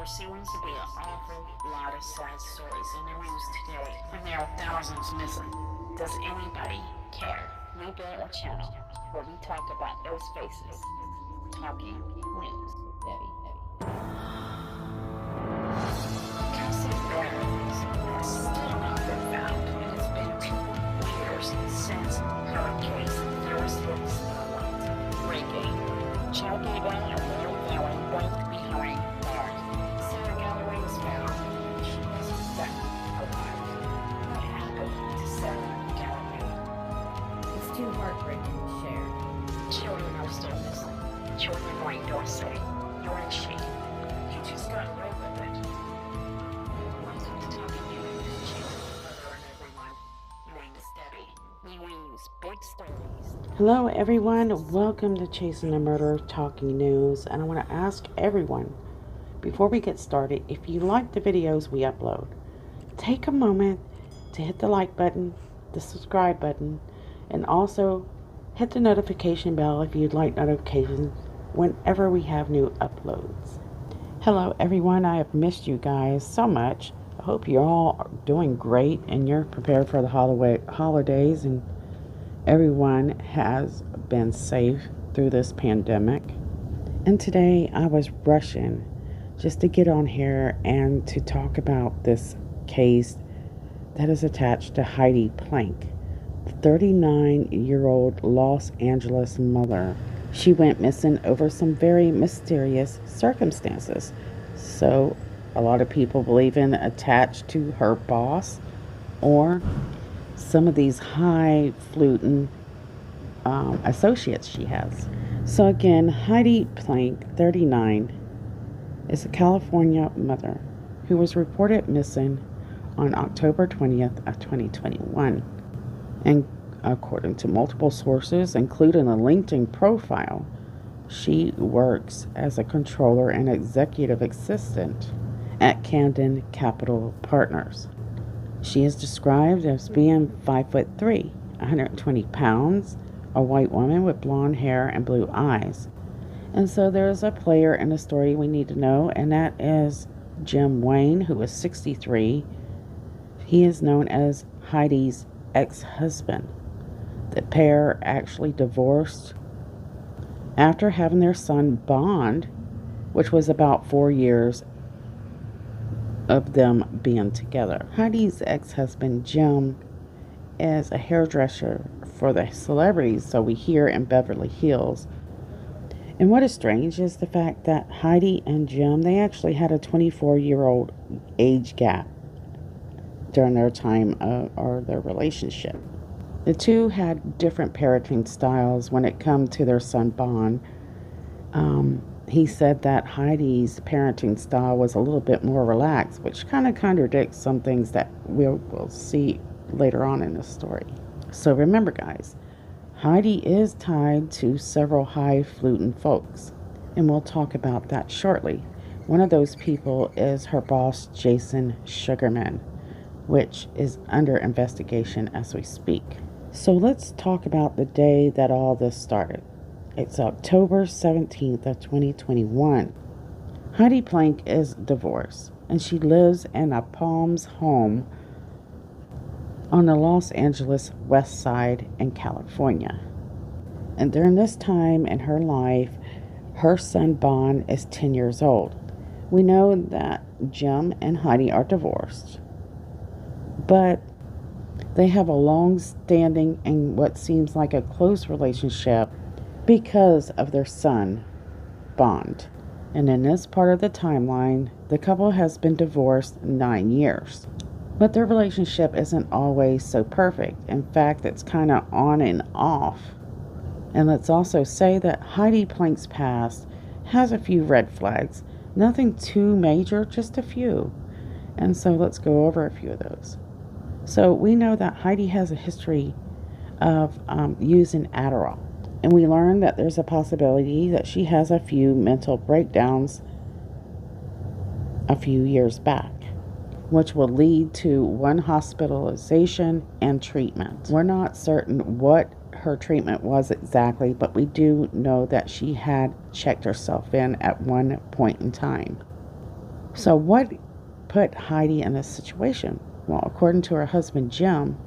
seems to be an awful lot of sad stories in the news today, and there are thousands missing. Does anybody care? We built a channel where we talk about those faces. Talking news. Debbie. Cassie Barons has still not been found, and it's been 2 years since her case first hit the spotlight. Breaking. Chattanooga and Middle Valley both behind bars. Sarah Galloway was found. She was found alive. What happened to Sarah Galloway? It's too heartbreaking to share. Children are still missing. Children like Dorsey. You're in shame. You just got away with it. Welcome to Talking News. Hello everyone. My name is Debbie. We use big stories. Hello everyone, welcome to Chasing the Murder Talking News, and I want to ask everyone, before we get started, if you like the videos we upload, take a moment to hit the like button, the subscribe button, and also hit the notification bell if you'd like notifications whenever we have new uploads. Hello everyone, I have missed you guys so much. I hope you're all doing great and you're prepared for the holidays and everyone has been safe through this pandemic. And today I was rushing just to get on here and to talk about this case that is attached to Heidi Planck, the 39-year-old Los Angeles mother. She went missing over some very mysterious circumstances. So a lot of people believe in attached to her boss or some of these highfalutin associates she has. So again, Heidi Planck, 39, is a California mother who was reported missing on October 20th of 2021. And according to multiple sources, including a LinkedIn profile, she works as a controller and executive assistant at Camden Capital Partners. She is described as being 5'3", 120 pounds, a white woman with blonde hair and blue eyes. And so there's a player in the story we need to know, and that is Jim Wayne, who is 63. He is known as Heidi's ex-husband. The pair actually divorced after having their son Bond, which was about 4 years of them being together. Heidi's ex-husband Jim is a hairdresser for the celebrities, so we hear in Beverly Hills. And what is strange is the fact that Heidi and Jim, they actually had a 24-year-old age gap during their time or their relationship. The two had different parenting styles when it come to their son Bond. He said that Heidi's parenting style was a little bit more relaxed, which kind of contradicts some things that we'll see later on in the story. So remember guys, Heidi is tied to several highfalutin folks, and we'll talk about that shortly. One of those people is her boss, Jason Sugarman, which is under investigation as we speak. So let's talk about the day that all this started. It's October 17th of 2021. Heidi Planck is divorced, and she lives in a Palms home on the Los Angeles west side in California. And during this time in her life, her son Bond is 10 years old. We know that Jim and Heidi are divorced, but they have a long-standing and what seems like a close relationship because of their son, Bond. And in this part of the timeline, the couple has been divorced 9 years. But their relationship isn't always so perfect. In fact, it's kind of on and off. And let's also say that Heidi Planck's past has a few red flags. Nothing too major, just a few. And so let's go over a few of those. So we know that Heidi has a history of using Adderall. And we learned that there's a possibility that she has a few mental breakdowns a few years back, which will lead to one hospitalization and treatment. We're not certain what her treatment was exactly, but we do know that she had checked herself in at one point in time. So what put Heidi in this situation? Well, according to her husband Jim,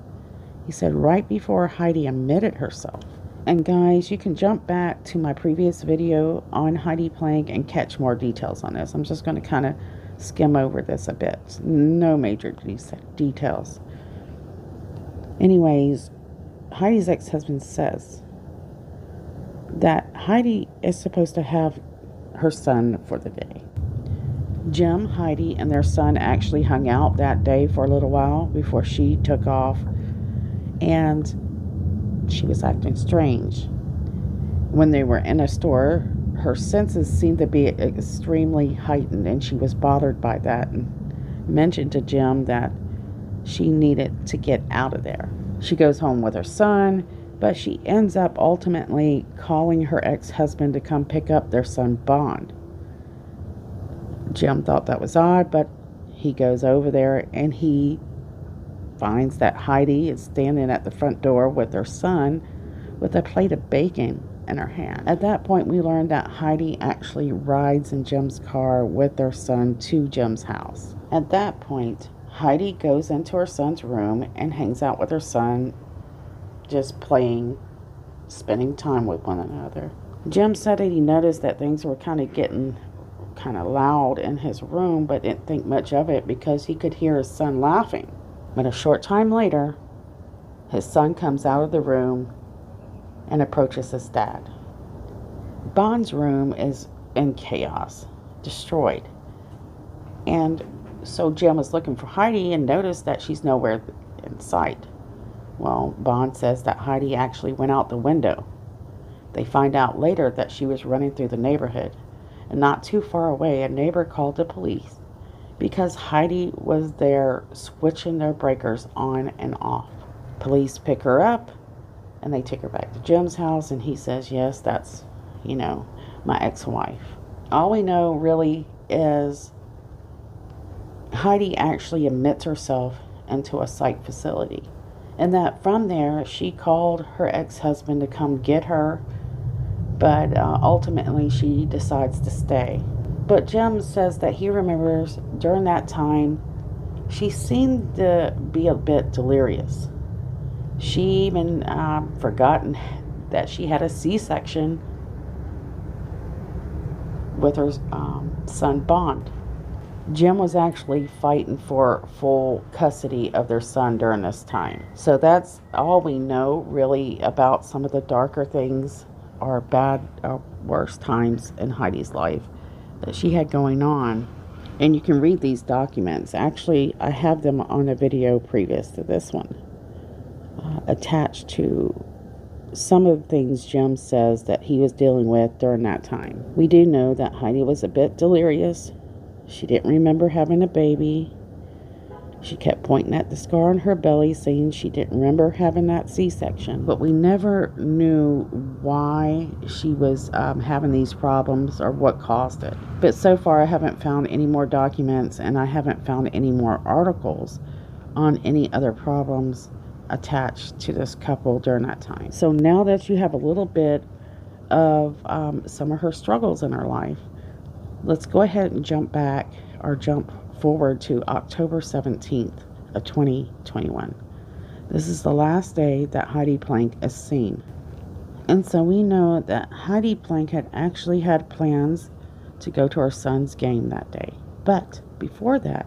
he said right before Heidi admitted herself. And guys, you can jump back to my previous video on Heidi Planck and catch more details on this. I'm just going to kind of skim over this a bit. No major details. Anyways, Heidi's ex-husband says that Heidi is supposed to have her son for the day. Jim, Heidi, and their son actually hung out that day for a little while before she took off, and she was acting strange. When they were in a store, her senses seemed to be extremely heightened, and she was bothered by that and mentioned to Jim that she needed to get out of there. She goes home with her son, but she ends up ultimately calling her ex-husband to come pick up their son Bond. Jim thought that was odd, but he goes over there and he finds that Heidi is standing at the front door with her son with a plate of bacon in her hand. At that point, we learned that Heidi actually rides in Jim's car with their son to Jim's house. At that point, Heidi goes into her son's room and hangs out with her son, just playing, spending time with one another. Jim said that he noticed that things were kind of getting kind of loud in his room, but didn't think much of it because he could hear his son laughing. But a short time later, his son comes out of the room and approaches his dad. Bond's room is in chaos, destroyed. And so Jim was looking for Heidi and noticed that she's nowhere in sight. Well, Bond says that Heidi actually went out the window. They find out later that she was running through the neighborhood. And not too far away, a neighbor called the police because Heidi was there switching their breakers on and off. Police pick her up and they take her back to Jim's house, and he says, yes, that's, my ex-wife. All we know really is Heidi actually admits herself into a psych facility, and that from there she called her ex-husband to come get her, but ultimately she decides to stay. But Jim says that he remembers during that time she seemed to be a bit delirious. She even forgotten that she had a C-section with her son Bond. Jim was actually fighting for full custody of their son during this time. So that's all we know really about some of the darker things or bad or worse times in Heidi's life that she had going on. And you can read these documents. Actually, I have them on a video previous to this one, attached to some of the things Jim says that he was dealing with during that time. We do know that Heidi was a bit delirious. She didn't remember having a baby. She kept pointing at the scar on her belly, saying she didn't remember having that C-section. But we never knew why she was having these problems or what caused it. But so far, I haven't found any more documents, and I haven't found any more articles on any other problems attached to this couple during that time. So now that you have a little bit of some of her struggles in her life, let's go ahead and jump forward to October 17th of 2021. This is the last day that Heidi Planck is seen. And so we know that Heidi Planck had actually had plans to go to her son's game that day. But before that,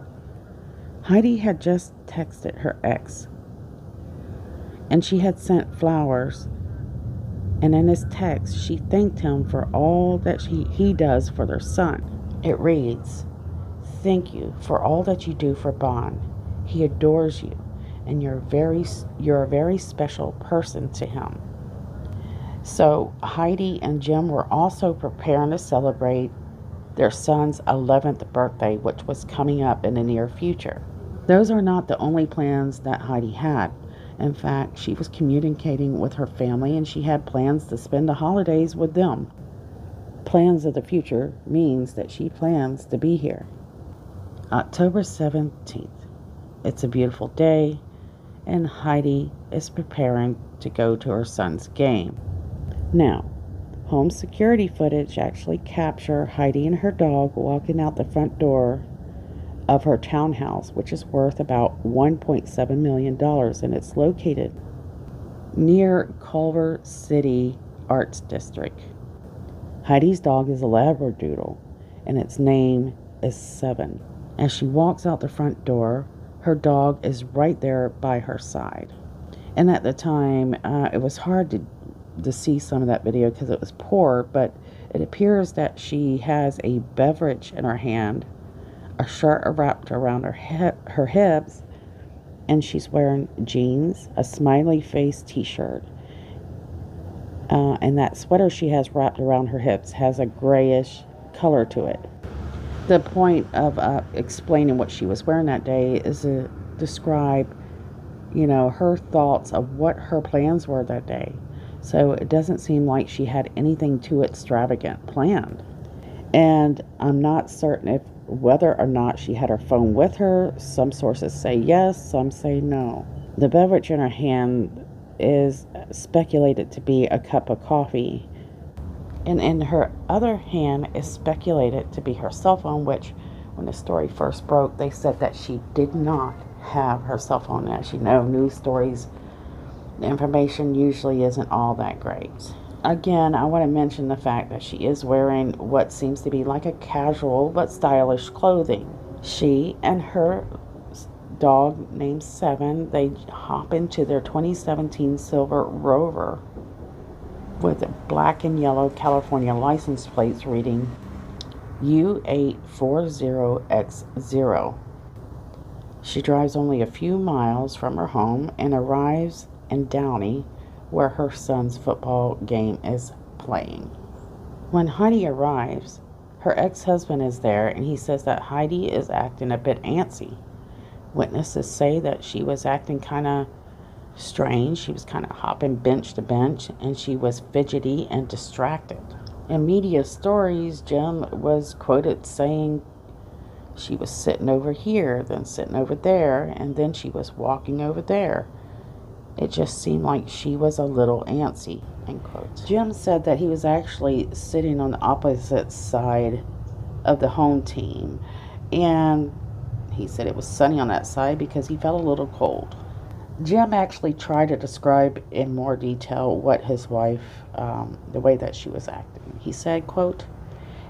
Heidi had just texted her ex, and she had sent flowers. And in his text, she thanked him for all that he does for their son. It reads, "Thank you for all that you do for Bond. He adores you, and you're a very special person to him." So Heidi and Jim were also preparing to celebrate their son's 11th birthday, which was coming up in the near future. Those are not the only plans that Heidi had. In fact, she was communicating with her family, and she had plans to spend the holidays with them. Plans of the future means that she plans to be here. October 17th. It's a beautiful day, and Heidi is preparing to go to her son's game. Now, home security footage actually capture Heidi and her dog walking out the front door of her townhouse, which is worth about $1.7 million, and it's located near Culver City Arts District. Heidi's dog is a Labradoodle, and its name is Seven. As she walks out the front door, her dog is right there by her side. And at the time, it was hard to see some of that video because it was poor, but it appears that she has a beverage in her hand, a shirt wrapped around her hips, and she's wearing jeans, a smiley face t-shirt, and that sweater she has wrapped around her hips has a grayish color to it. The point of explaining what she was wearing that day is to describe, her thoughts of what her plans were that day. So it doesn't seem like she had anything too extravagant planned. And I'm not certain whether or not she had her phone with her. Some sources say yes, some say no. The beverage in her hand is speculated to be a cup of coffee. And in her other hand is speculated to be her cell phone, which when the story first broke, they said that she did not have her cell phone. As you know, news stories, the information usually isn't all that great. Again, I want to mention the fact that she is wearing what seems to be like a casual but stylish clothing. She and her dog named Seven, they hop into their 2017 Silver Rover with black and yellow California license plates reading U840X0. She drives only a few miles from her home and arrives in Downey, where her son's football game is playing. When Heidi arrives, her ex-husband is there, and he says that Heidi is acting a bit antsy. Witnesses say that she was acting kind of strange. She was kind of hopping bench to bench, and she was fidgety and distracted. In media stories, Jim was quoted saying she was sitting over here, then sitting over there, and then she was walking over there. It just seemed like she was a little antsy, end quote. Jim said that he was actually sitting on the opposite side of the home team, and he said it was sunny on that side because he felt a little cold. Jim actually tried to describe in more detail what his wife, the way that she was acting. He said, quote,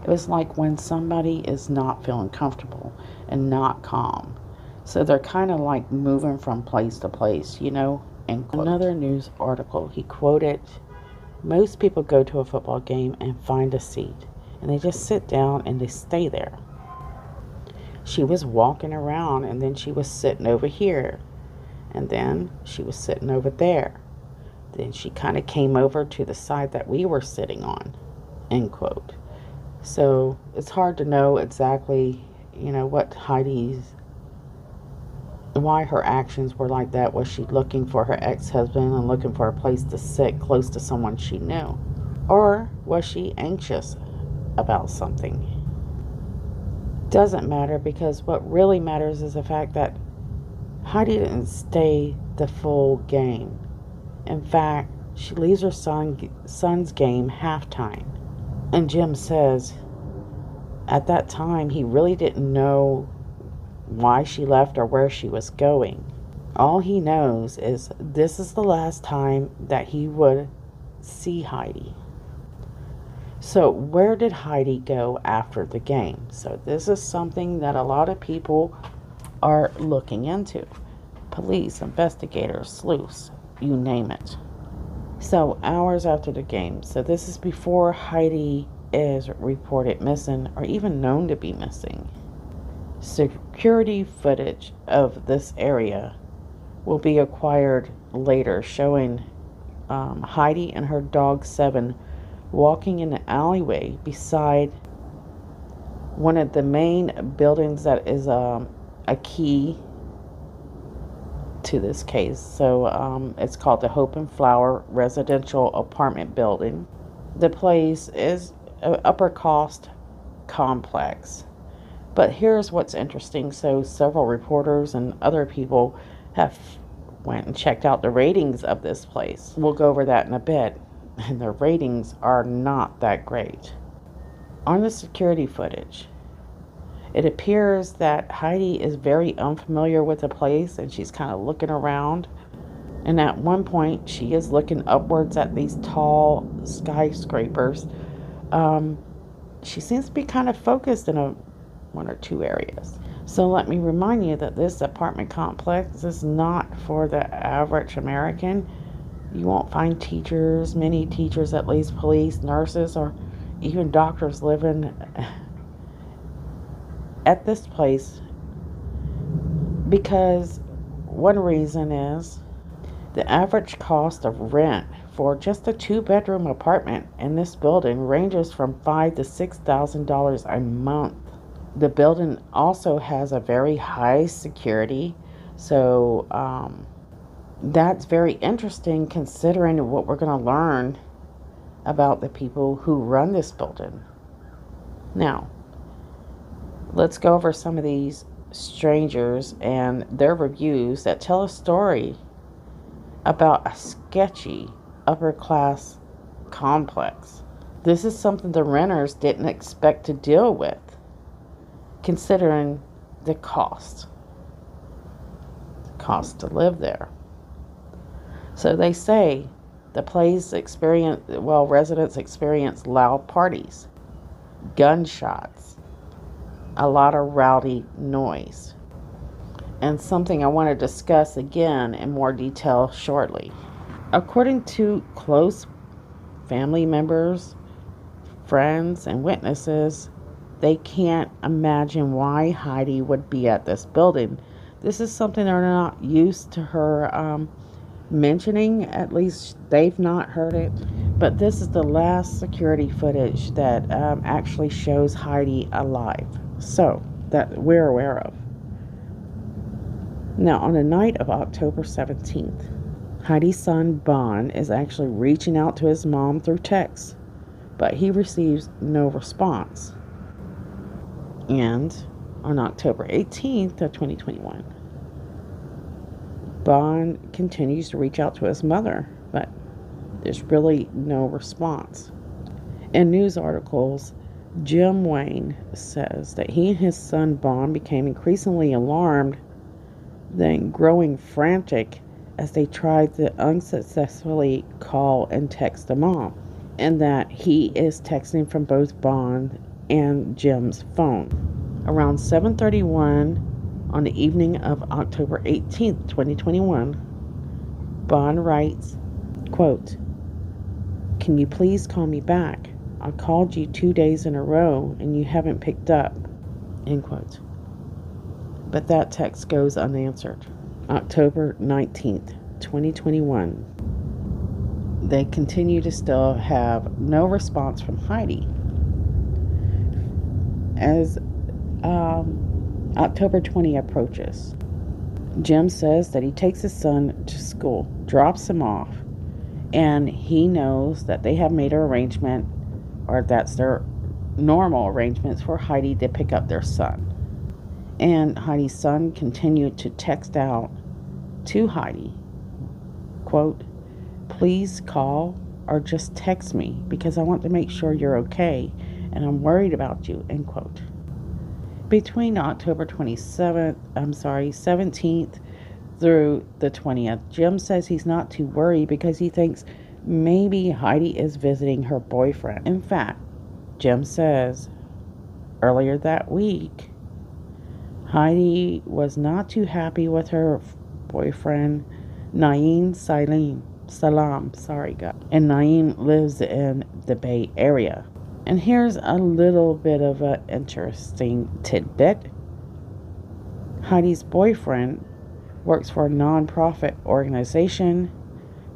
"It was like when somebody is not feeling comfortable and not calm. So they're kind of like moving from place to place, And another news article, he quoted, "Most people go to a football game and find a seat, and they just sit down and they stay there. She was walking around, and then she was sitting over here, and then she was sitting over there. Then she kind of came over to the side that we were sitting on," end quote. So it's hard to know exactly, why her actions were like that. Was she looking for her ex-husband and looking for a place to sit close to someone she knew? Or was she anxious about something? Doesn't matter, because what really matters is the fact that Heidi didn't stay the full game. In fact, she leaves her son's game halftime. And Jim says at that time he really didn't know why she left or where she was going. All he knows is this is the last time that he would see Heidi. So where did Heidi go after the game? So this is something that a lot of people are looking into. Police, investigators, sleuths, you name it. So hours after the game. So this is before Heidi is reported missing or even known to be missing. Security footage of this area will be acquired later, showing Heidi and her dog Seven walking in the alleyway beside one of the main buildings that is a key to this case. So it's called the Hope and Flower Residential Apartment Building. The place is an upper cost complex. But here's what's interesting. So several reporters and other people have went and checked out the ratings of this place. We'll go over that in a bit. And the ratings are not that great. On the security footage, It appears that Heidi is very unfamiliar with the place and she's kind of looking around. And at one point, she is looking upwards at these tall skyscrapers. She seems to be kind of focused in one or two areas. So let me remind you that this apartment complex is not for the average American. You won't find teachers, many teachers at least, police, nurses, or even doctors living at this place, because one reason is the average cost of rent for just a 2-bedroom apartment in this building ranges from $5,000 to $6,000 a month. The building also has a very high security, so that's very interesting considering what we're going to learn about the people who run this building. Now, let's go over some of these strangers and their reviews that tell a story about a sketchy upper class complex. This is something the renters didn't expect to deal with, considering the cost to live there. So they say residents experience loud parties, gunshots, a lot of rowdy noise, and something I want to discuss again in more detail shortly. According to close family members, friends, and witnesses, they can't imagine why Heidi would be at this building. This is something they're not used to her mentioning. At least they've not heard it. But this is the last security footage that actually shows Heidi alive, so that we're aware of. Now, on the night of October 17th, Heidi's son Bon is actually reaching out to his mom through text, but he receives no response. And on October 18th of 2021, Bon continues to reach out to his mother, but there's really no response. In news articles, Jim Wayne says that he and his son Bon became increasingly alarmed, then growing frantic as they tried to unsuccessfully call and text the mom, and that he is texting from both Bon and Jim's phone. Around 7:31 on the evening of October 18th, 2021, Bon writes, quote, "Can you please call me back? I called you 2 days in a row and you haven't picked up," end quote. But that text goes unanswered. October 19th, 2021. They continue to still have no response from Heidi. As October 20 approaches, Jim says that he takes his son to school, drops him off, and he knows that they have made an arrangement, or that's their normal arrangements, for Heidi to pick up their son. And Heidi's son continued to text out to Heidi, quote, "Please call or just text me because I want to make sure you're okay and I'm worried about you," end quote. Between October 17th through the 20th, Jim says he's not too worried because he thinks maybe Heidi is visiting her boyfriend. In fact, Jim says earlier that week, Heidi was not too happy with her boyfriend, Naeem Salam. And Naeem lives in the Bay Area. And here's a little bit of an interesting tidbit. Heidi's boyfriend works for a non-profit organization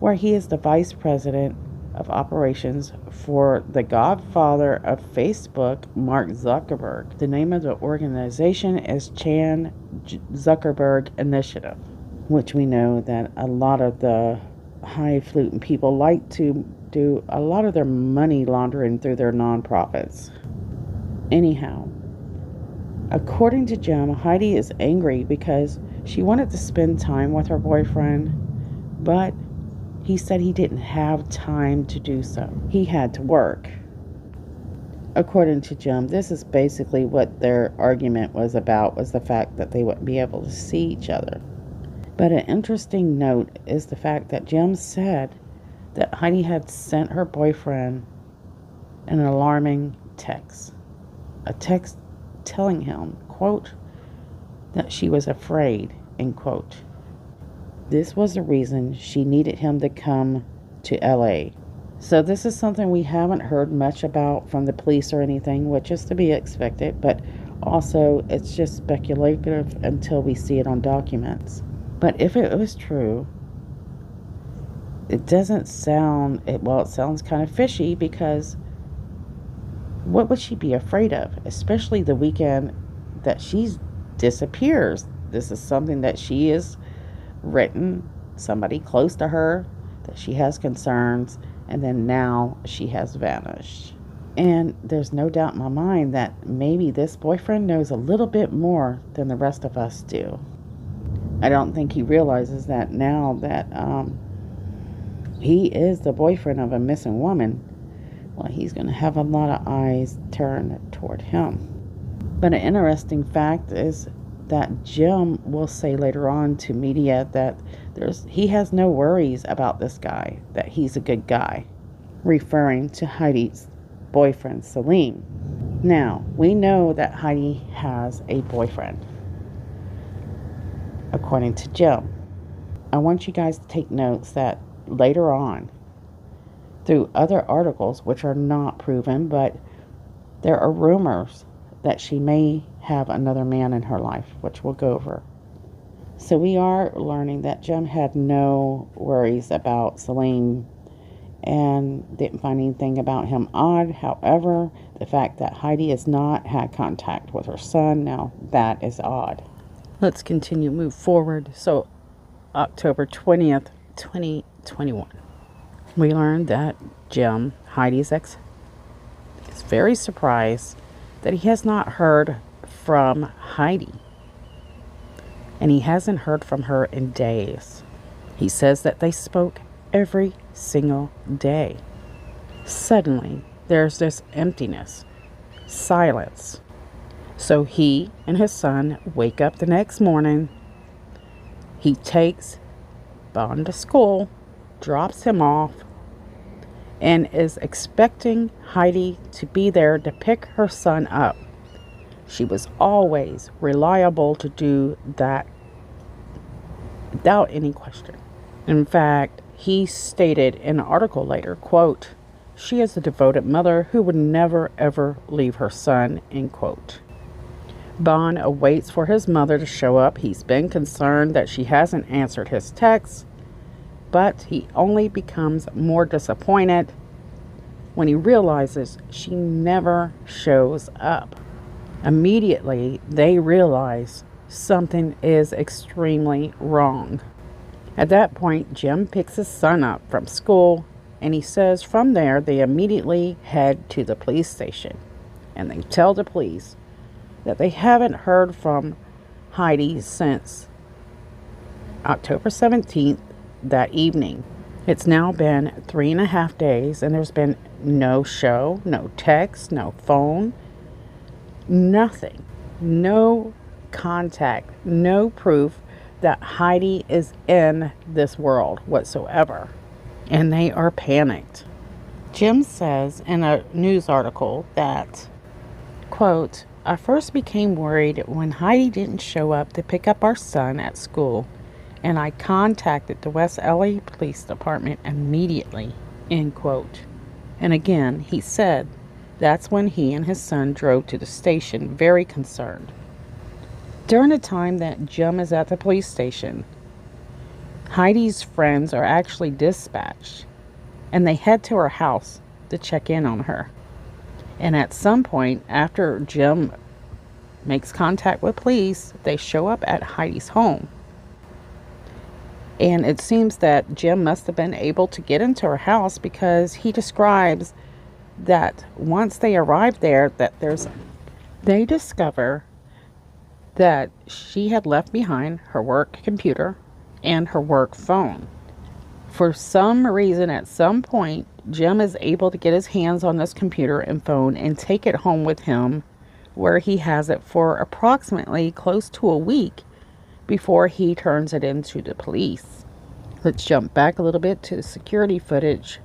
where he is the vice president of operations for the godfather of Facebook, Mark Zuckerberg. The name of the organization is Chan Zuckerberg Initiative, which we know that a lot of the highfalutin people like to do a lot of their money laundering through their nonprofits. Anyhow, according to Jim, Heidi is angry because she wanted to spend time with her boyfriend, but he said he didn't have time to do so. He had to work. According to Jim, this is basically what their argument was about, was the fact that they wouldn't be able to see each other. But an interesting note is the fact that Jim said that Heidi had sent her boyfriend an alarming text. A text telling him, quote, that she was afraid, end quote. This was the reason she needed him to come to LA. So this is something we haven't heard much about from the police or anything, which is to be expected, but also it's just speculative until we see it on documents. But if it was true, it doesn't sound, it sounds kind of fishy, because what would she be afraid of? Especially the weekend that she disappears. This is something that she has written, somebody close to her, that she has concerns, and then now she has vanished. And there's no doubt in my mind that maybe this boyfriend knows a little bit more than the rest of us do. I don't think he realizes that now that he is the boyfriend of a missing woman. Well, he's going to have a lot of eyes turned toward him. But an interesting fact is that Jim will say later on to media that he has no worries about this guy, that he's a good guy, referring to Heidi's boyfriend, Salim. Now, we know that Heidi has a boyfriend, according to Jim. I want you guys to take notes that later on, through other articles, which are not proven, but there are rumors that she may have another man in her life, which we'll go over. So we are learning that Jim had no worries about Salim and didn't find anything about him odd. However, the fact that Heidi has not had contact with her son, now that is odd. Let's continue, move forward. So October 20th, 2021. We learned that Jim, Heidi's ex, is very surprised that he has not heard from Heidi. And he hasn't heard from her in days. He says that they spoke every single day. Suddenly, there's this emptiness, silence. So he and his son wake up the next morning. He takes Bon to school, drops him off, and is expecting Heidi to be there to pick her son up. She was always reliable to do that without any question. In fact, he stated in an article later, quote, "She is a devoted mother who would never ever leave her son," end quote. Bon awaits for his mother to show up. He's been concerned that she hasn't answered his texts, but he only becomes more disappointed when he realizes she never shows up. Immediately, they realize something is extremely wrong. At that point, Jim picks his son up from school, and he says from there they immediately head to the police station, and they tell the police that they haven't heard from Heidi since October 17th, that evening. It's now been 3.5 days, and there's been no show, no text, no phone, nothing, no contact, no proof that Heidi is in this world whatsoever. And they are panicked. Jim says in a news article that, quote, "I first became worried when Heidi didn't show up to pick up our son at school, and I contacted the West LA Police Department immediately," end quote. And again, he said that's when he and his son drove to the station, very concerned. During the time that Jim is at the police station, Heidi's friends are actually dispatched, and they head to her house to check in on her. And at some point, after Jim makes contact with police, they show up at Heidi's home. And it seems that Jim must have been able to get into her house, because he describes that once they arrive there, that they discover that she had left behind her work computer and her work phone. For some reason, at some point, Jim is able to get his hands on this computer and phone and take it home with him, where he has it for approximately close to a week before he turns it into the police. Let's jump back a little bit to the security footage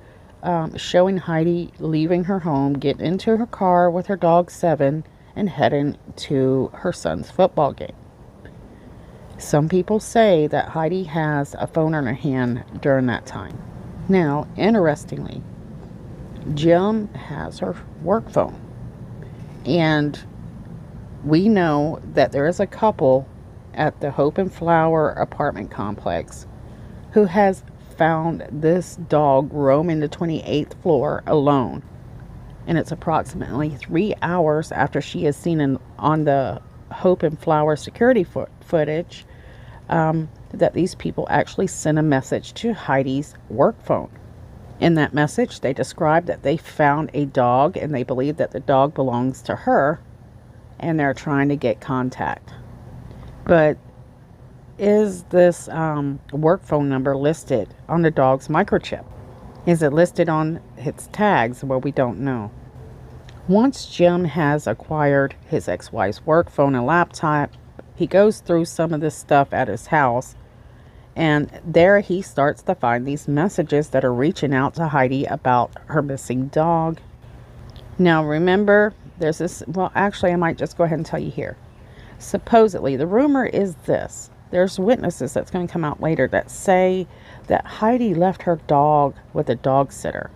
showing Heidi leaving her home, getting into her car with her dog Seven, and heading to her son's football game. Some people say that Heidi has a phone in her hand during that time. Now, interestingly, Jim has her work phone. And we know that there is a couple at the Hope and Flower apartment complex who has found this dog roaming the 28th floor alone. And it's approximately 3 hours after she is seen on the Hope and Flower security footage that these people actually sent a message to Heidi's work phone. In that message, they described that they found a dog and they believe that the dog belongs to her, and they're trying to get contact. But is this work phone number listed on the dog's microchip? Is it listed on its tags? Well, we don't know. Once Jim has acquired his ex-wife's work phone and laptop, he goes through some of this stuff at his house, and there he starts to find these messages that are reaching out to Heidi about her missing dog. Now remember, there's this, well, actually I might just go ahead and tell you here. Supposedly, the rumor is this. There's witnesses that's going to come out later that say that Heidi left her dog with a dog sitter.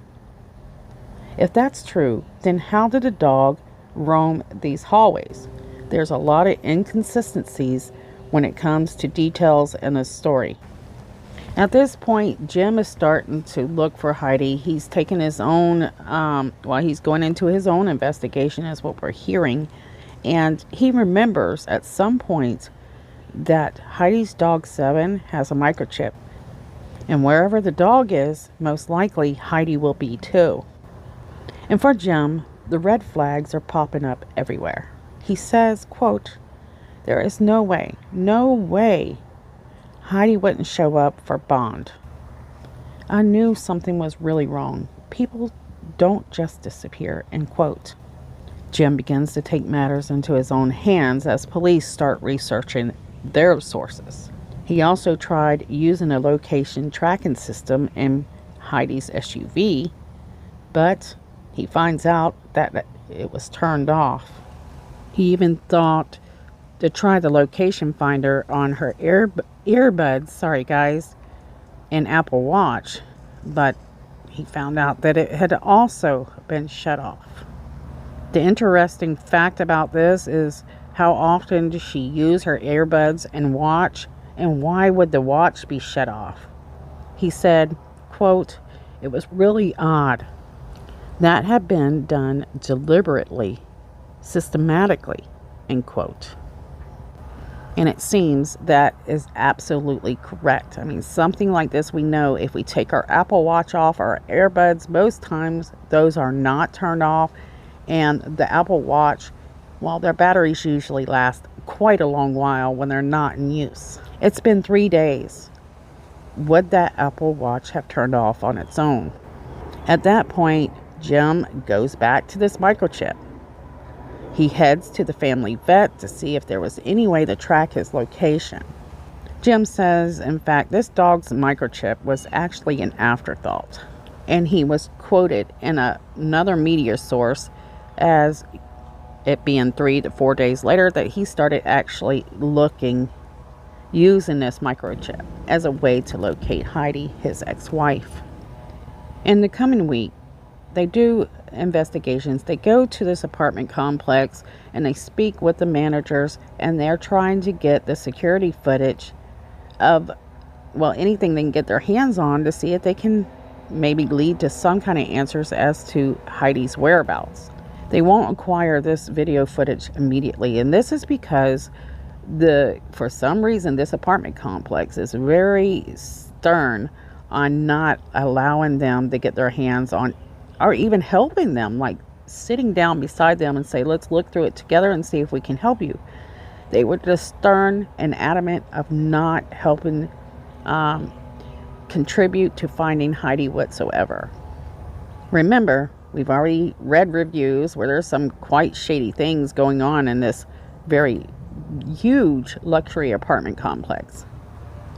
If that's true, then how did a dog roam these hallways? There's a lot of inconsistencies when it comes to details in this story. At this point, Jim is starting to look for Heidi. He's taking his own, he's going into his own investigation, is what we're hearing. And he remembers at some point that Heidi's dog Seven has a microchip. And wherever the dog is, most likely Heidi will be too. And for Jim, the red flags are popping up everywhere. He says, quote, "There is no way Heidi wouldn't show up for bond. I knew something was really wrong. People don't just disappear," end quote. Jim begins to take matters into his own hands as police start researching their sources. He also tried using a location tracking system in Heidi's SUV, but he finds out that it was turned off. He even thought to try the location finder on her earbuds, and Apple Watch, but he found out that it had also been shut off. The interesting fact about this is how often does she use her earbuds and watch, and why would the watch be shut off? He said, quote, "It was really odd. That had been done deliberately, systematically," end quote. And it seems that is absolutely correct. I mean, something like this, we know if we take our Apple Watch off, our earbuds, most times those are not turned off. And the Apple Watch, well, their batteries usually last quite a long while when they're not in use. It's been 3 days. Would that Apple Watch have turned off on its own? At that point, Jim goes back to this microchip. He heads to the family vet to see if there was any way to track his location. Jim says, in fact, this dog's microchip was actually an afterthought. And he was quoted in another media source as it being 3 to 4 days later that he started actually using this microchip as a way to locate Heidi, his ex-wife. In the coming week, they do investigations. They go to this apartment complex and they speak with the managers, and they're trying to get the security footage of, well, anything they can get their hands on to see if they can maybe lead to some kind of answers as to Heidi's whereabouts. They won't acquire this video footage immediately, and this is because for some reason this apartment complex is very stern on not allowing them to get their hands on, or even helping them, like sitting down beside them and say, let's look through it together and see if we can help you. They were just stern and adamant of not helping contribute to finding Heidi whatsoever. Remember, we've already read reviews where there's some quite shady things going on in this very huge luxury apartment complex.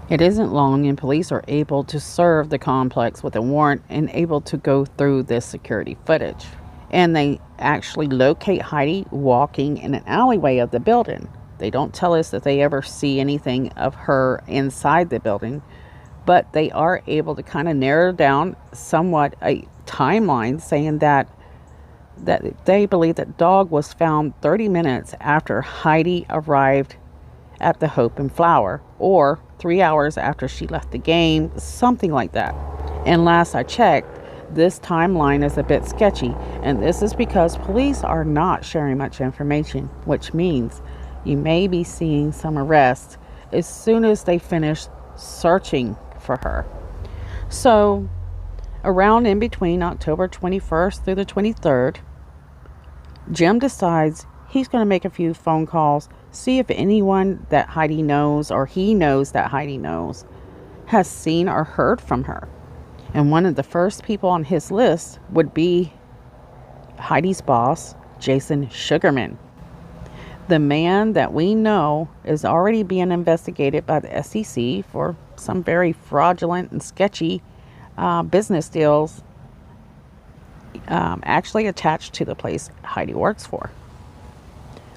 It isn't long and police are able to serve the complex with a warrant and able to go through this security footage. And they actually locate Heidi walking in an alleyway of the building. They don't tell us that they ever see anything of her inside the building, but they are able to kind of narrow down somewhat a timeline, saying that they believe that dog was found 30 minutes after Heidi arrived at the Hope and Flower, or 3 hours after she left the game, something like that. And last I checked, this timeline is a bit sketchy, and this is because police are not sharing much information, which means you may be seeing some arrests as soon as they finish searching for her. So around in between October 21st through the 23rd, Jim decides he's going to make a few phone calls, see if anyone that Heidi knows or he knows that Heidi knows has seen or heard from her. And one of the first people on his list would be Heidi's boss, Jason Sugarman. The man that we know is already being investigated by the SEC for some very fraudulent and sketchy business deals actually attached to the place Heidi works for.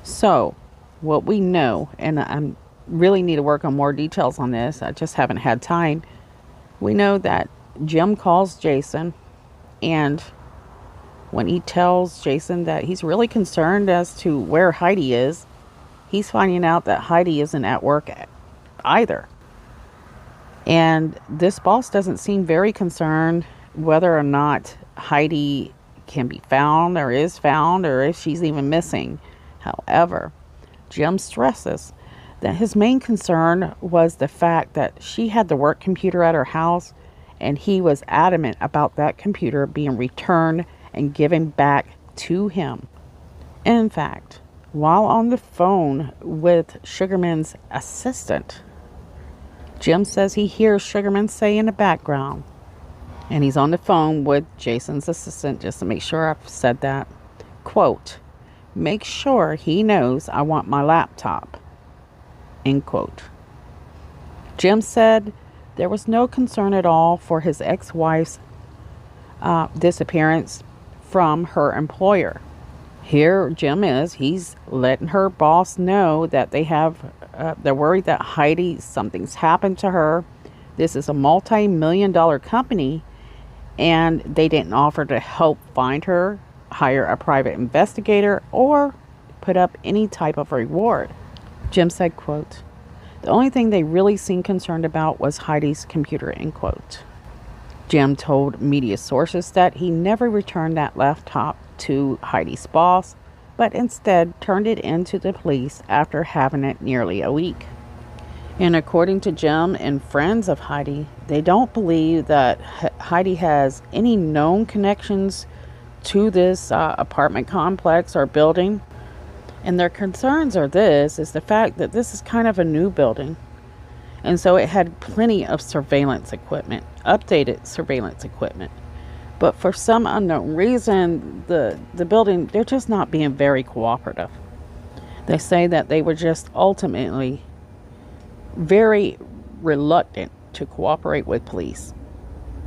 So what we know, and I really need to work on more details on this, I just haven't had time. We know that Jim calls Jason, and when he tells Jason that he's really concerned as to where Heidi is, he's finding out that Heidi isn't at work either. And this boss doesn't seem very concerned whether or not Heidi can be found or is found or if she's even missing. However, Jim stresses that his main concern was the fact that she had the work computer at her house, and he was adamant about that computer being returned and given back to him. In fact, while on the phone with Sugarman's assistant, Jim says he hears Sugarman say in the background, and he's on the phone with Jason's assistant, just to make sure I've said that, quote, "Make sure he knows I want my laptop," end quote. Jim said there was no concern at all for his ex-wife's disappearance from her employer. Here Jim is, he's letting her boss know that they're worried that Heidi, something's happened to her. This is a multi-million-dollar company, and they didn't offer to help find her, hire a private investigator, or put up any type of reward. Jim said, quote, "The only thing they really seemed concerned about was Heidi's computer," end quote. Jim told media sources that he never returned that laptop to Heidi's boss, but instead turned it in to the police after having it nearly a week. And according to Jim and friends of Heidi, they don't believe that Heidi has any known connections to this apartment complex or building. And their concerns are is the fact that this is kind of a new building. And so it had plenty of surveillance equipment, updated surveillance equipment. But for some unknown reason, the building, they're just not being very cooperative. They say that they were just ultimately very reluctant to cooperate with police.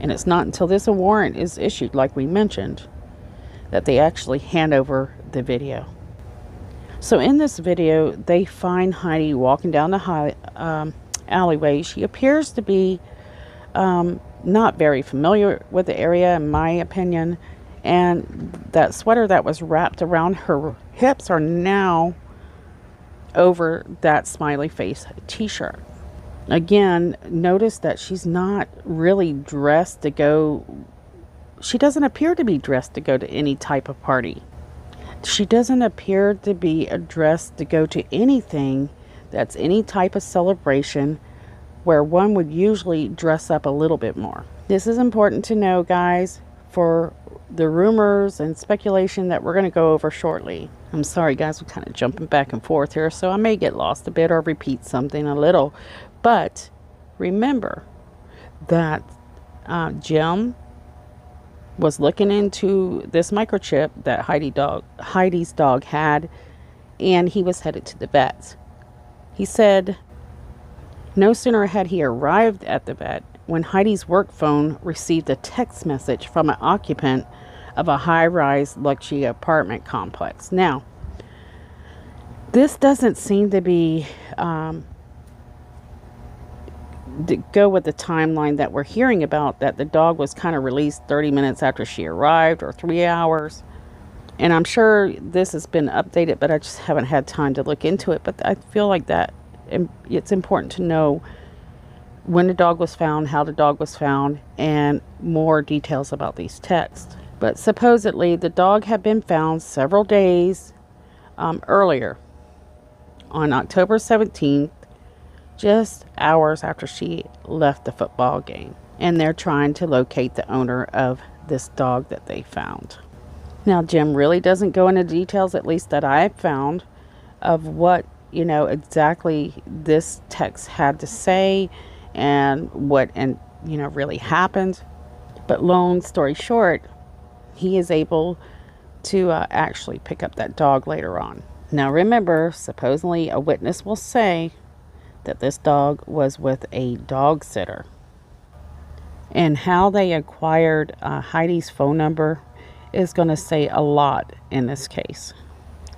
And it's not until this warrant is issued, like we mentioned, that they actually hand over the video. So in this video, they find Heidi walking down the alleyway. She appears to be not very familiar with the area, in my opinion. And that sweater that was wrapped around her hips are now over that smiley face t-shirt. Again, notice that she's not really dressed to go. She doesn't appear to be dressed to go to any type of party. She doesn't appear to be dressed to go to anything that's any type of celebration where one would usually dress up a little bit more. This is important to know, guys, for the rumors and speculation that we're going to go over shortly. I'm sorry, guys, we're kind of jumping back and forth here, so I may get lost a bit or repeat something a little. But remember that Jim was looking into this microchip that Heidi's dog had, and he was headed to the vet. He said no sooner had he arrived at the vet when Heidi's work phone received a text message from an occupant of a high-rise luxury apartment complex. Now, this doesn't seem to be go with the timeline that we're hearing about, that the dog was kind of released 30 minutes after she arrived, or 3 hours. And I'm sure this has been updated, but I just haven't had time to look into it. But I feel like that it's important to know when the dog was found, how the dog was found, and more details about these texts. But supposedly the dog had been found several days earlier, on October 17th, just hours after she left the football game. And they're trying to locate the owner of this dog that they found. Now, Jim really doesn't go into details, at least that I've found, of what, exactly this text had to say and what, really happened. But long story short, he is able to actually pick up that dog later on. Now, remember, supposedly a witness will say that this dog was with a dog sitter. And how they acquired Heidi's phone number is going to say a lot in this case.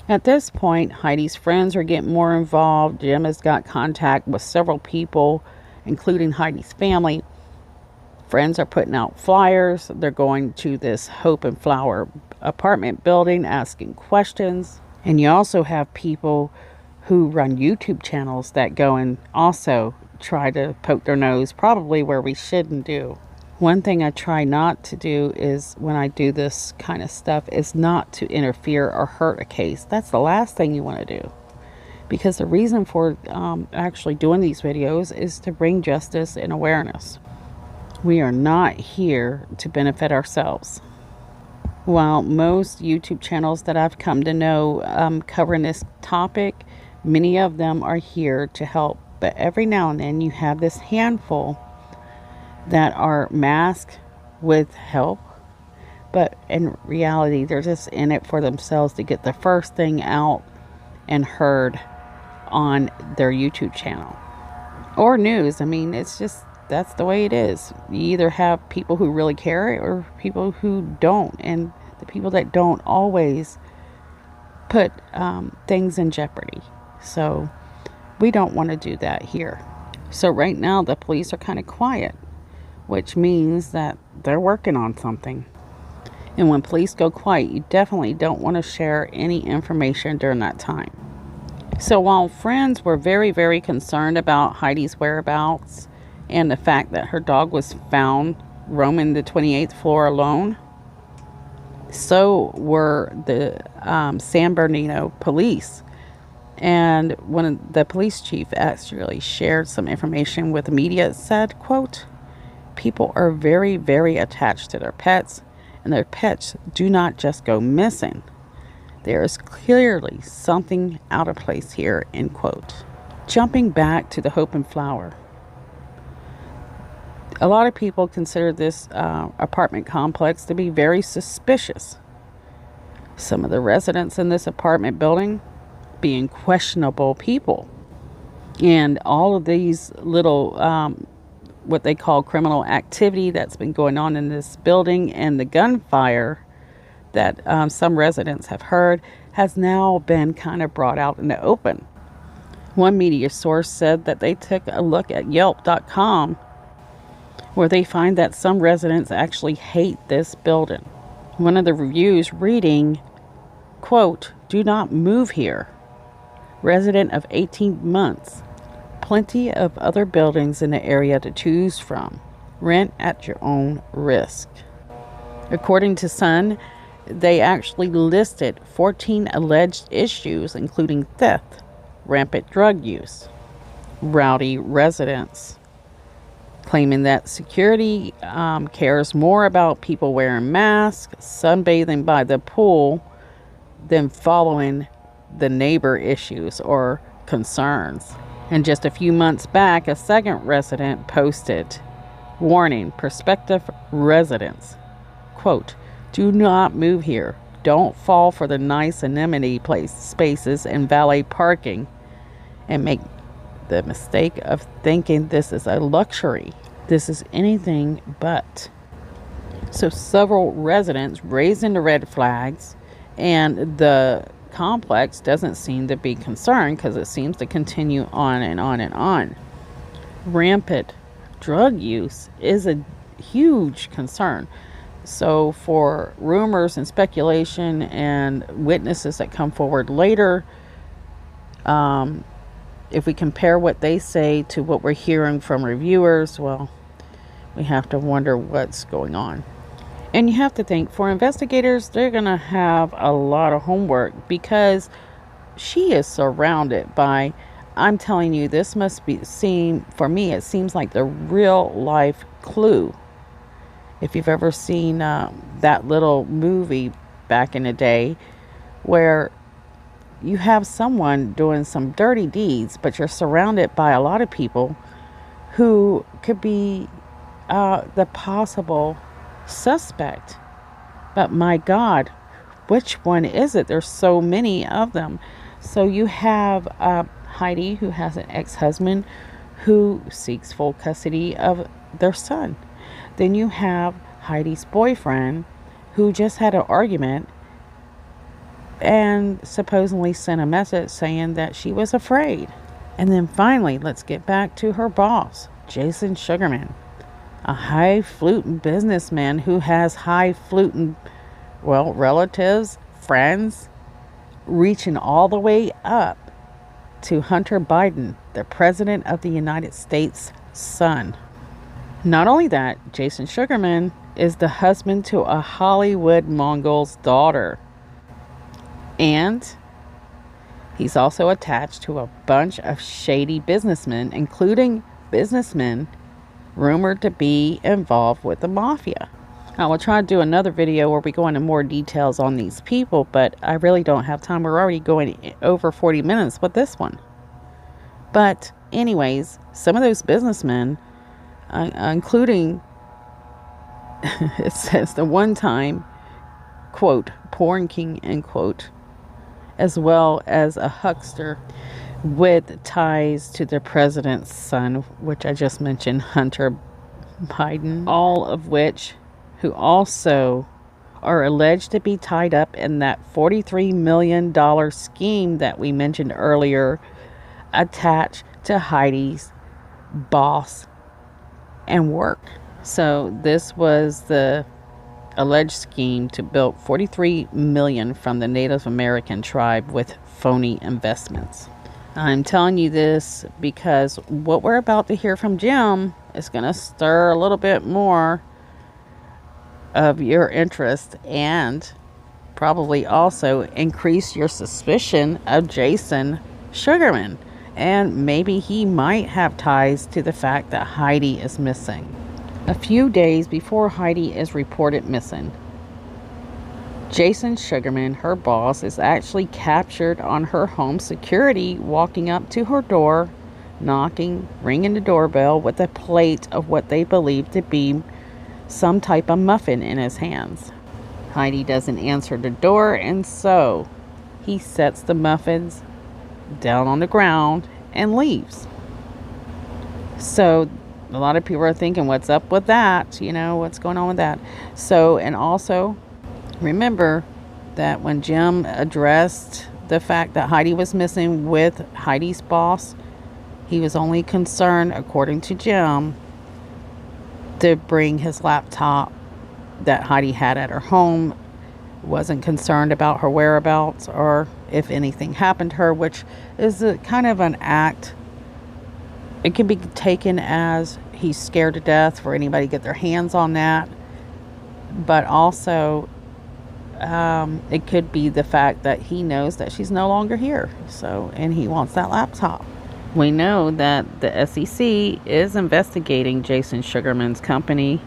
At this point, Heidi's friends are getting more involved. Jim has got contact with several people, including Heidi's family. Friends are putting out flyers. They're going to this Hope and Flower apartment building, asking questions. And you also have people who run YouTube channels that go and also try to poke their nose, probably where we shouldn't do. One thing I try not to do is, when I do this kind of stuff, is not to interfere or hurt a case. That's the last thing you want to do. Because the reason for actually doing these videos is to bring justice and awareness. We are not here to benefit ourselves. While most YouTube channels that I've come to know covering this topic, many of them are here to help. But every now and then you have this handful that are masked with help, but in reality they're just in it for themselves to get the first thing out and heard on their YouTube channel or news. I mean, it's just, that's the way it is. You either have people who really care or people who don't, and the people that don't always put things in jeopardy. So we don't want to do that here. So right now the police are kind of quiet, which means that they're working on something. And when police go quiet, you definitely don't want to share any information during that time. So while friends were very, very concerned about Heidi's whereabouts and the fact that her dog was found roaming the 28th floor alone, so were the San Bernardino police. And one of the police chief actually shared some information with the media. It said, quote, "People are very, very attached to their pets, and their pets do not just go missing. There is clearly something out of place here," end quote. Jumping back to the Hope and Flower. A lot of people consider this apartment complex to be very suspicious. Some of the residents in this apartment building being questionable people. And all of these little, what they call criminal activity that's been going on in this building, and the gunfire that some residents have heard, has now been kind of brought out in the open. One media source said that they took a look at Yelp.com, where they find that some residents actually hate this building. One of the reviews reading, quote, "Do not move here. Resident of 18 months. Plenty of other buildings in the area to choose from. Rent at your own risk." According to Sun, they actually listed 14 alleged issues, including theft, rampant drug use, rowdy residents, claiming that security cares more about people wearing masks, sunbathing by the pool, than following the neighbor issues or concerns. And just a few months back, a second resident posted Warning, prospective residents. Quote, do not move here. Don't fall for the nice amenity spaces and valet parking and make the mistake of thinking this is a luxury. This is anything but. So several residents raising the red flags, and the complex doesn't seem to be concerned because it seems to continue on and on and on. Rampant drug use is a huge concern. So for rumors and speculation and witnesses that come forward later, if we compare what they say to what we're hearing from reviewers, well, we have to wonder what's going on. And you have to think, for investigators, they're going to have a lot of homework because she is surrounded by, I'm telling you, this must for me, it seems like the real life Clue. If you've ever seen that little movie back in the day where you have someone doing some dirty deeds, but you're surrounded by a lot of people who could be the possible suspect. But my God, which one is it? There's so many of them. So you have Heidi, who has an ex-husband who seeks full custody of their son. Then you have Heidi's boyfriend, who just had an argument and supposedly sent a message saying that she was afraid. And then finally, let's get back to her boss, Jason Sugarman, a high-fluting businessman who has high-fluting, relatives, friends, reaching all the way up to Hunter Biden, the President of the United States' son. Not only that, Jason Sugarman is the husband to a Hollywood mogul's daughter. And he's also attached to a bunch of shady businessmen, including businessmen rumored to be involved with the mafia. I will try to do another video where we go into more details on these people, but I really don't have time. We're already going over 40 minutes with this one. But anyways, some of those businessmen, including, it says the one time, quote, porn king, end quote, as well as a huckster with ties to the president's son, which I just mentioned, Hunter Biden, all of which who also are alleged to be tied up in that $43 million scheme that we mentioned earlier, attached to Heidi's boss and work. So this was the alleged scheme to build $43 million from the Native American tribe with phony investments. I'm telling you this because what we're about to hear from Jim is going to stir a little bit more of your interest and probably also increase your suspicion of Jason Sugarman. And maybe he might have ties to the fact that Heidi is missing. A few days before Heidi is reported missing, Jason Sugarman, her boss, is actually captured on her home security walking up to her door, knocking, ringing the doorbell with a plate of what they believe to be some type of muffin in his hands. Heidi doesn't answer the door, and so he sets the muffins down on the ground and leaves. So a lot of people are thinking, what's up with that? What's going on with that? So, and also remember that when Jim addressed the fact that Heidi was missing with Heidi's boss, he was only concerned, according to Jim, to bring his laptop that Heidi had at her home. Wasn't concerned about her whereabouts or if anything happened to her, which is a kind of an act. It can be taken as he's scared to death for anybody to get their hands on that. But also, it could be the fact that he knows that she's no longer here. So, and he wants that laptop. We know that the SEC is investigating Jason Sugarman's company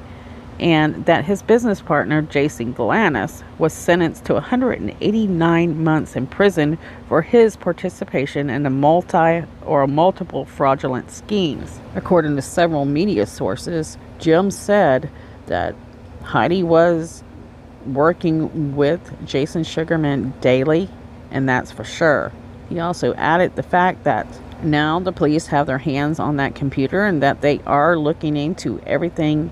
and that his business partner, Jason Glanis, was sentenced to 189 months in prison for his participation in multiple fraudulent schemes. According to several media sources, Jim said that Heidi was working with Jason Sugarman daily, and that's for sure. He also added the fact that now the police have their hands on that computer and that they are looking into everything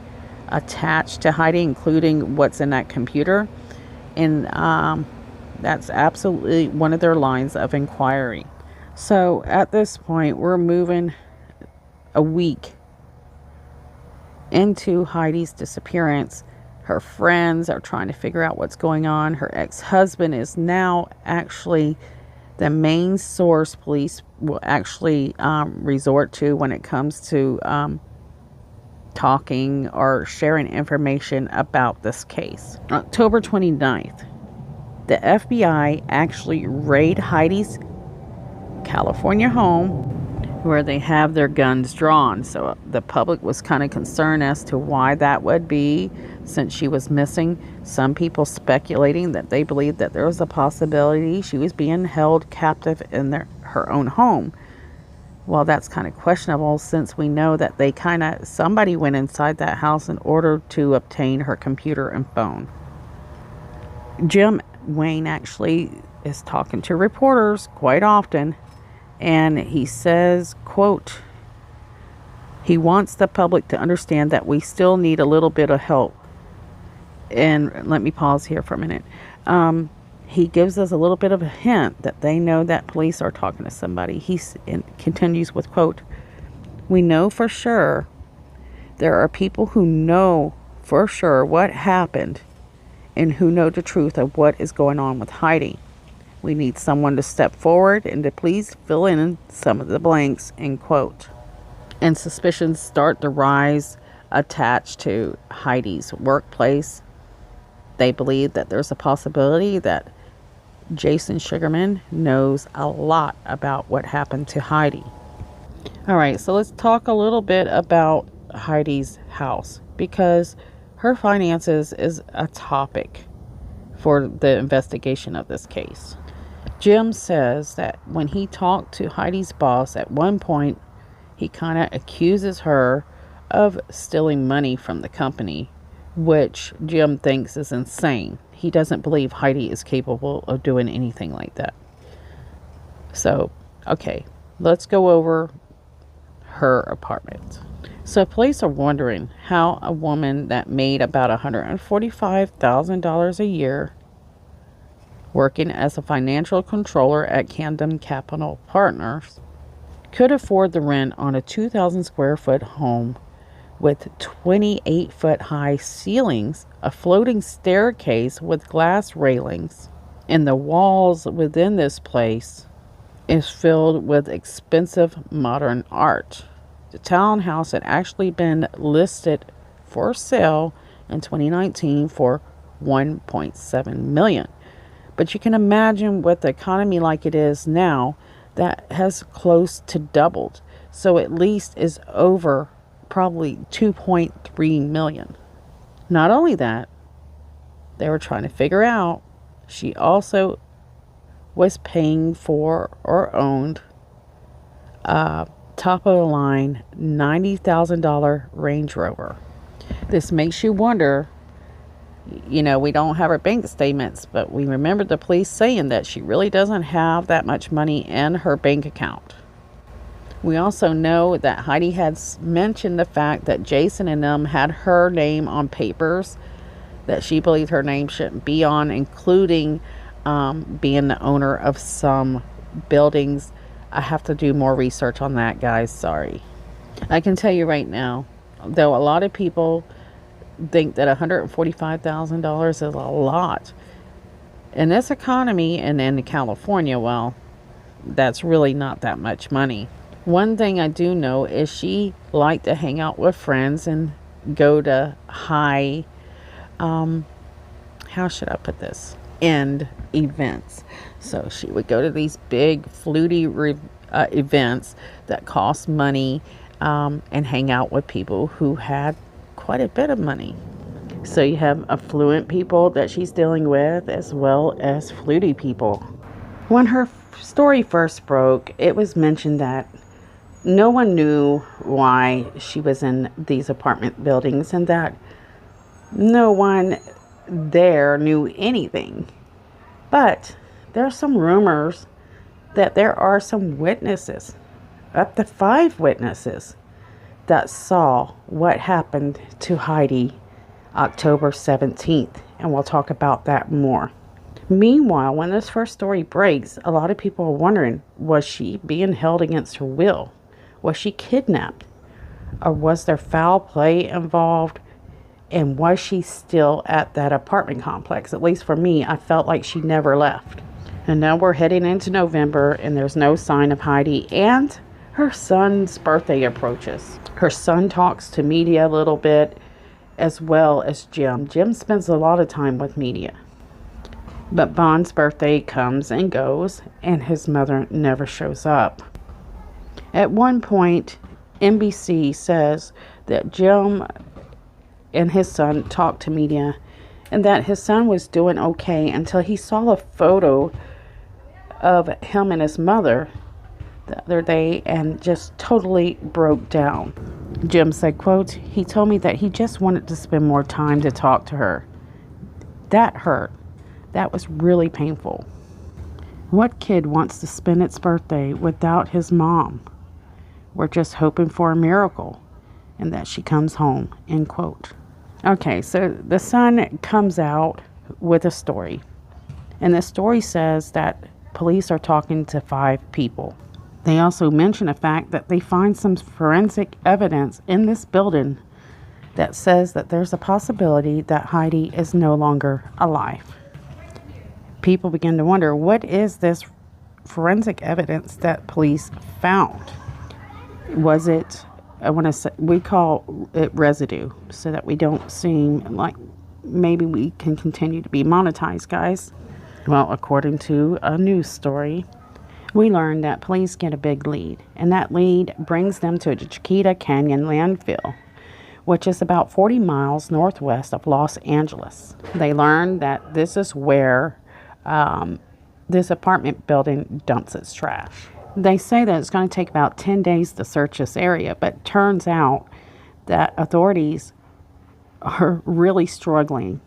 attached to Heidi, including what's in that computer. And that's absolutely one of their lines of inquiry. So at this point, we're moving a week into Heidi's disappearance. Her friends are trying to figure out what's going on. Her ex-husband is now actually the main source police will actually resort to when it comes to talking or sharing information about this case. October 29th, the FBI actually raid Heidi's California home where they have their guns drawn. So the public was kind of concerned as to why that would be, since she was missing. Some people speculating that they believed that there was a possibility she was being held captive in her own home. Well, that's kind of questionable, since we know that somebody went inside that house in order to obtain her computer and phone. Jim Wayne actually is talking to reporters quite often, and he says, quote, he wants the public to understand that we still need a little bit of help. And let me pause here for a minute. He gives us a little bit of a hint that they know that police are talking to somebody. He continues with, quote, we know for sure there are people who know for sure what happened and who know the truth of what is going on with Heidi. We need someone to step forward and to please fill in some of the blanks, end quote. And suspicions start to rise attached to Heidi's workplace. They believe that there's a possibility that Jason Sugarman knows a lot about what happened to Heidi. All right, so let's talk a little bit about Heidi's house, because her finances is a topic for the investigation of this case. Jim says that when he talked to Heidi's boss at one point, he kind of accuses her of stealing money from the company, which Jim thinks is insane. He doesn't believe Heidi is capable of doing anything like that. So, okay, let's go over her apartment. So police are wondering how a woman that made about $145,000 a year working as a financial controller at Camden Capital Partners could afford the rent on a 2,000 square foot home with 28-foot high ceilings, a floating staircase with glass railings, and the walls within this place is filled with expensive modern art. The townhouse had actually been listed for sale in 2019 for $1.7 million. But you can imagine with the economy like it is now, that has close to doubled. So at least is over probably $2.3 million. Not only that, they were trying to figure out she also was paying for or owned a top of the line $90,000 Range Rover. This makes you wonder, we don't have her bank statements, but we remember the police saying that she really doesn't have that much money in her bank account. We also know that Heidi had mentioned the fact that Jason and them had her name on papers that she believed her name shouldn't be on, including being the owner of some buildings. I have to do more research on that, guys. Sorry. I can tell you right now, though a lot of people think that $145,000 is a lot. In this economy and in California, well, that's really not that much money. One thing I do know is she liked to hang out with friends and go to high, how should I put this, end events. So she would go to these big fluty events that cost money and hang out with people who had quite a bit of money. So you have affluent people that she's dealing with as well as fluty people. When her story first broke, it was mentioned that no one knew why she was in these apartment buildings and that no one there knew anything. But there are some rumors that there are some witnesses, up to 5 witnesses, that saw what happened to Heidi October 17th. And we'll talk about that more. Meanwhile, when this first story breaks, a lot of people are wondering, was she being held against her will? Was she kidnapped? Or was there foul play involved? And was she still at that apartment complex? At least for me, I felt like she never left. And now we're heading into November and there's no sign of Heidi, and her son's birthday approaches. Her son talks to media a little bit, as well as Jim. Jim spends a lot of time with media. But Bond's birthday comes and goes, and his mother never shows up. At one point, NBC says that Jim and his son talked to media and that his son was doing okay until he saw a photo of him and his mother the other day and just totally broke down. Jim said, quote, "He told me that he just wanted to spend more time to talk to her. That hurt. That was really painful. What kid wants to spend its birthday without his mom? We're just hoping for a miracle and that she comes home," end quote. Okay, so the son comes out with a story. And the story says that police are talking to 5 people. They also mention the fact that they find some forensic evidence in this building that says that there's a possibility that Heidi is no longer alive. People begin to wonder, what is this forensic evidence that police found? Was it, we call it residue, so that we don't seem like maybe we can continue to be monetized, guys. Well, according to a news story, we learned that police get a big lead, and that lead brings them to the Chiquita Canyon landfill, which is about 40 miles northwest of Los Angeles. They learned that this is where this apartment building dumps its trash. They say that it's going to take about 10 days to search this area, but turns out that authorities are really struggling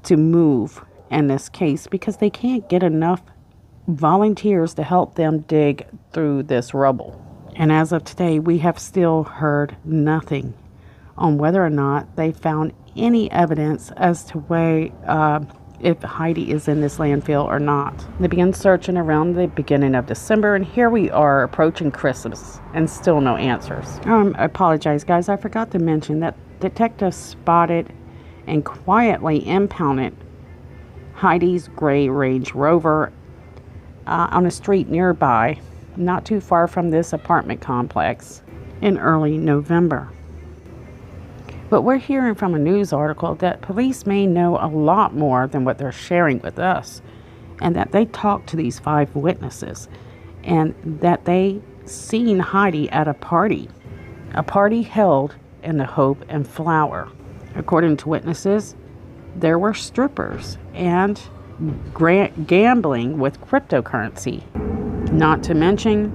to move in this case because they can't get enough volunteers to help them dig through this rubble. And as of today, we have still heard nothing on whether or not they found any evidence as to if Heidi is in this landfill or not. They began searching around the beginning of December, and here we are approaching Christmas and still no answers. I apologize, guys. I forgot to mention that detectives spotted and quietly impounded Heidi's gray Range Rover on a street nearby, not too far from this apartment complex, in early November. But we're hearing from a news article that police may know a lot more than what they're sharing with us, and that they talked to these 5 witnesses, and that they seen Heidi at a party held in the Hope and Flower. According to witnesses, there were strippers and gambling with cryptocurrency, not to mention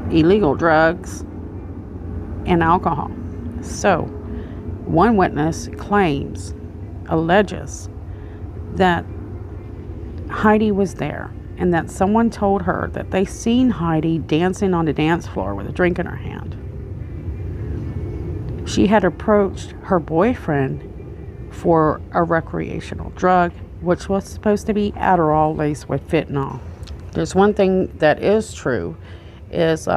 illegal drugs and alcohol. So, one witness alleges that Heidi was there and that someone told her that they seen Heidi dancing on the dance floor with a drink in her hand. She had approached her boyfriend for a recreational drug, which was supposed to be Adderall laced with fentanyl. There's one thing that is true, is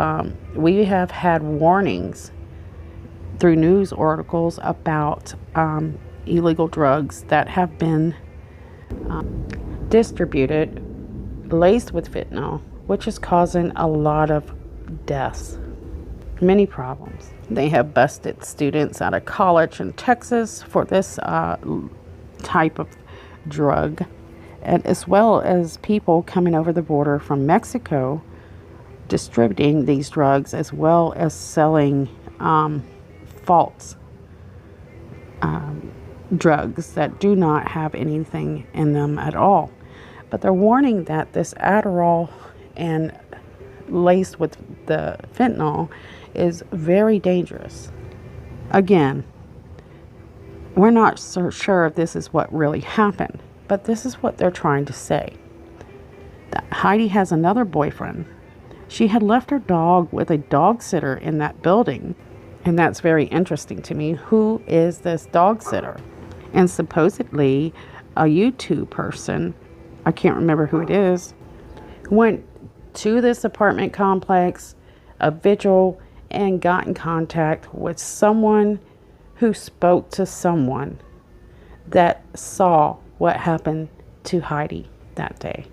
we have had warnings through news articles about illegal drugs that have been distributed laced with fentanyl, which is causing a lot of deaths, many problems. They have busted students out of college in Texas for this type of drug, and as well as people coming over the border from Mexico distributing these drugs, as well as selling false drugs that do not have anything in them at all. But they're warning that this Adderall and laced with the fentanyl is very dangerous. Again, we're not so sure if this is what really happened, but this is what they're trying to say. That Heidi has another boyfriend. She had left her dog with a dog sitter in that building. And that's very interesting to me. Who is this dog sitter? And supposedly a YouTube person, I can't remember who it is, went to this apartment complex, a vigil, and got in contact with someone who spoke to someone that saw what happened to Heidi that day.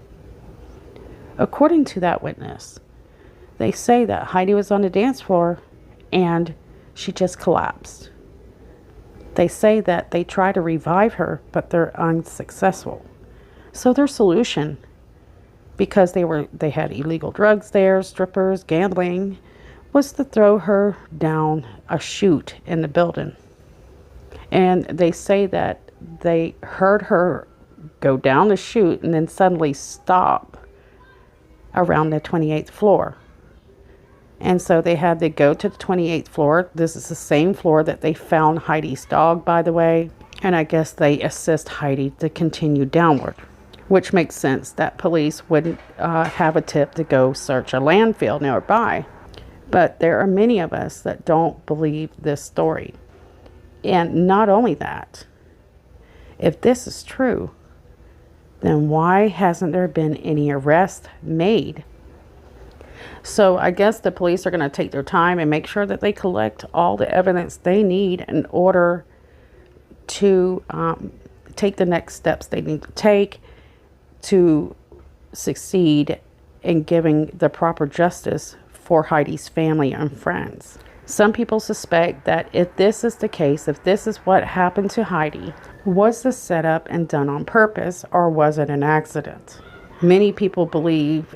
According to that witness, they say that Heidi was on the dance floor and she just collapsed. They say that they try to revive her, but they're unsuccessful. So their solution, because they had illegal drugs there, strippers, gambling, was to throw her down a chute in the building. And they say that they heard her go down the chute and then suddenly stop around the 28th floor. And so they had to go to the 28th floor. This is the same floor that they found Heidi's dog, by the way. And I guess they assist Heidi to continue downward, which makes sense that police wouldn't have a tip to go search a landfill nearby. But there are many of us that don't believe this story. And not only that, if this is true, then why hasn't there been any arrest made? So I guess the police are going to take their time and make sure that they collect all the evidence they need in order to take the next steps they need to take to succeed in giving the proper justice for Heidi's family and friends. Some people suspect that if this is the case, if this is what happened to Heidi, was this set up and done on purpose, or was it an accident? Many people believe,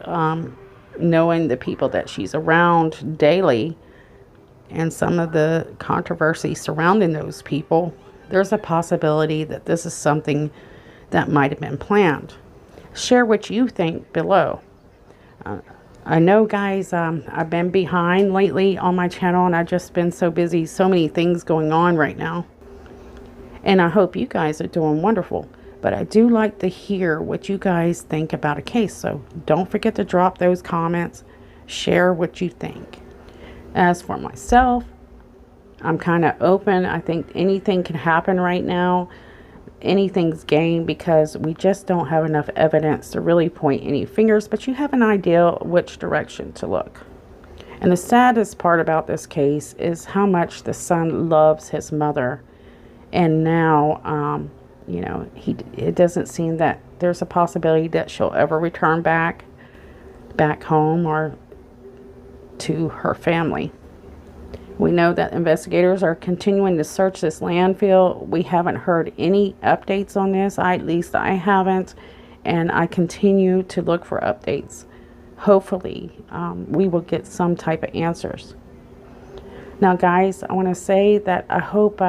knowing the people that she's around daily and some of the controversy surrounding those people, there's a possibility that this is something that might have been planned. Share what you think below. I know, guys, I've been behind lately on my channel, and I've just been so busy, so many things going on right now. And I hope you guys are doing wonderful. But I do like to hear what you guys think about a case. So don't forget to drop those comments. Share what you think. As for myself, I'm kind of open. I think anything can happen right now. Anything's game, because we just don't have enough evidence to really point any fingers, but you have an idea which direction to look. And the saddest part about this case is how much the son loves his mother, and now you know, it doesn't seem that there's a possibility that she'll ever return back home or to her family. We know that investigators are continuing to search this landfill. We haven't heard any updates on this. At least I haven't. And I continue to look for updates. Hopefully, we will get some type of answers. Now, guys, I want to say that I hope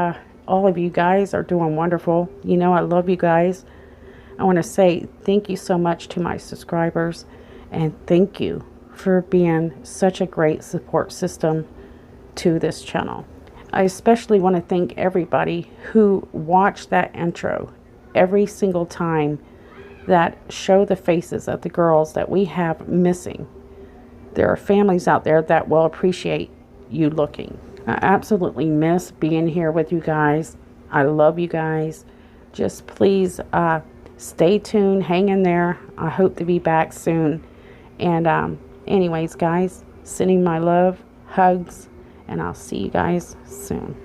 all of you guys are doing wonderful. You know, I love you guys. I want to say thank you so much to my subscribers. And thank you for being such a great support system to this channel. I especially want to thank everybody who watched that intro every single time, that show the faces of the girls that we have missing. There are families out there that will appreciate you looking. I absolutely miss being here with you guys. I love you guys. Just please stay tuned, hang in there. I hope to be back soon. And anyways, guys, sending my love, hugs, and I'll see you guys soon.